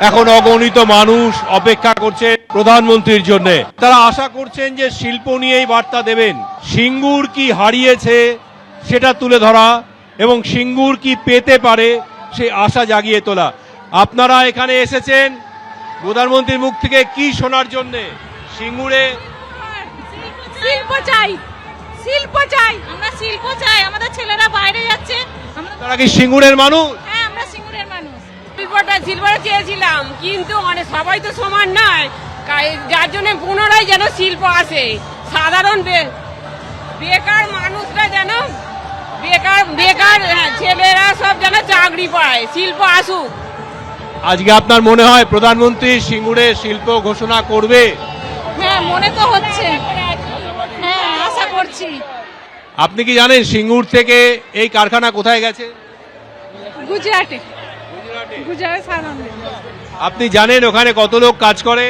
এখন অগণিত মানুষ অপেক্ষা করছে প্রধানমন্ত্রীর জন্য। তারা আশা করছেন যে শিল্প নিয়েই বার্তা দেবেন, সিঙ্গুর কি হারিয়েছে সেটা তুলে ধরা এবং সিঙ্গুর কি পেতে পারে সেই আশা জাগিয়ে তোলা। আপনারা এখানে এসেছেন প্রধানমন্ত্রীর মুখ থেকে কি শোনার জন্য? সিঙ্গুরে শিল্প চাই, শিল্প চাই, আমরা শিল্প চাই। আমাদের ছেলেরা বাইরে যাচ্ছে। তারা কি সিঙ্গুরের মানুষ? হ্যাঁ, আমরা সিঙ্গুরের মানুষ। শিল্পটা চেয়েছিলাম, কিন্তু অনেক সবাই তো সমান নয়, যার জন্য পুনরায় যেন শিল্প আসে। সাধারণ বেকার মানুষরা যেন বেকার ছেলেরা সব যেন চাকরি পায়, শিল্প আসুক। আজকে আপনার মনে হয় প্রধানমন্ত্রী সিঙ্গুরে শিল্প ঘোষণা করবে? হ্যাঁ, মনে তো হচ্ছে। হ্যাঁ, আশা করছি। আপনি কি জানেন সিঙ্গুর থেকে এই কারখানা কোথায় গেছে? গুজরাটে, গুজরাট সাধারণ। আপনি জানেন ওখানে কত লোক কাজ করে?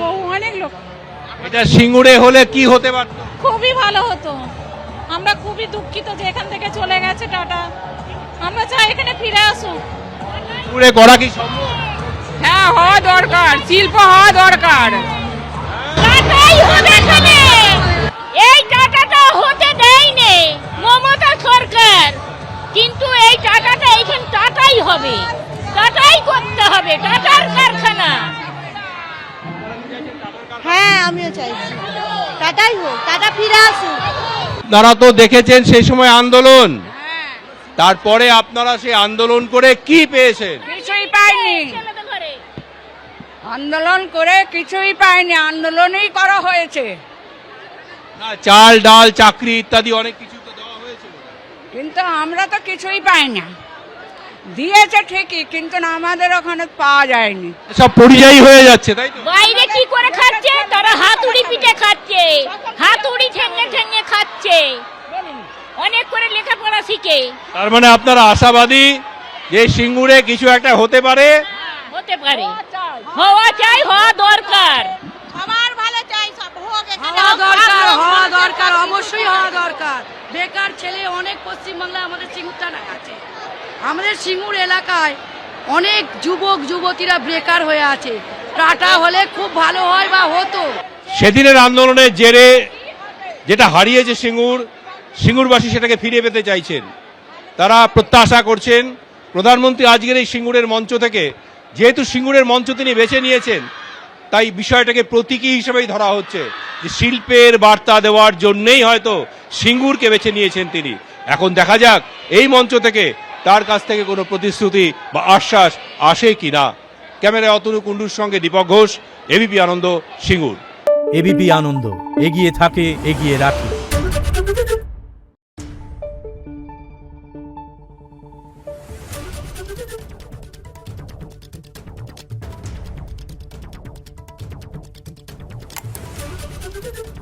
বহু, অনেক লোক। এটা সিঙ্গুরে হলে কি হতে পারত? খুবই ভালো হতো। আমরা খুবই দুঃখিত যে এখান থেকে চলে গেছে টাটা। আমরা চাই এখানে ফিরে আসুক। সিঙ্গুরে করা কি সম্ভব? হ্যাঁ, হওয়া দরকার, শিল্প হওয়া দরকার। টাটাই হবে এখানে। এই টাটাটা হতে দেয়নি মমতা সরকার, কিন্তু এই টাটাটা এখানে টাটাই হবে, টাটাই করতে হবে, টাটার কারখানা। হ্যাঁ, আমিও চাইছি টাটাই হোক, টাটা ফিরে আসুক। আপনারা তো দেখেছেন সেই সময় আন্দোলন, তারপরে আপনারা সেই আন্দোলন করে কি পেয়েছেন? কিছুই পাইনি, আন্দোলন করে কিছুই পাইনি, আন্দোলনই করা হয়েছে। না, চাল ডাল চাকরি ইত্যাদি অনেক কিছু তো দেওয়া হয়েছে, কিন্তু আমরা তো কিছুই পাই না। দিয়েছে ঠিকই, কিন্তু আমাদের ওখানে পাওয়া যায়নি। সব পরিযায়ী হয়ে যাচ্ছে, তাই তো? বাইরে কি করে খাচ্ছে? তারা হাতুড়ি পিঠে খাচ্ছে, হাতুড়ি ঠেঙে ঠেঙে খাচ্ছে, অনেক করে লেখাপড়া শিখে। তার মানে আপনারা আশাবাদী যে সিঙ্গুরে কিছু একটা হতে পারে? হতে পারে, হওয়া চাই, হওয়া দরকার। সবার ভালো চাই, সব হোক এখানে। হওয়া দরকার, হওয়া দরকার, অবশ্যই হওয়া দরকার। বেকার ছেলে অনেক পশ্চিমবাংলায় আমাদের সিঙ্গুর থানায় আছে। আমাদের সিঙ্গুর এলাকায় অনেক যুবক যুবতীরা বেকার হয়ে আছে। টাটা হলে খুব ভালো হয় বা হতো। সেদিনের আন্দোলনের জেরে যেটা হারিয়েছে সিঙ্গুরবাসী সেটাকে ফিরে পেতে চাইছেন। তারা প্রত্যাশা করছেন প্রধানমন্ত্রী আজকের এই সিঙ্গুরের মঞ্চ থেকে, যেহেতু সিঙ্গুরের মঞ্চ তিনি বেছে নিয়েছেন, তাই বিষয়টাকে প্রতীকী হিসেবেই ধরা হচ্ছে যে শিল্পের বার্তা দেওয়ার জন্যই হয়তো সিঙ্গুরকে বেছে নিয়েছেন তিনি। এখন দেখা যাক এই মঞ্চ থেকে তার কাছ থেকে কোনো প্রতিশ্রুতি বা আশ্বাস আসে কিনা। ক্যামেরায় অতনু কুণ্ডুর সঙ্গে দীপক ঘোষ, এবিপি আনন্দ, সিঙ্গুর। এবিপি আনন্দ, এগিয়ে থাকে, এগিয়ে রাখে। Thank you.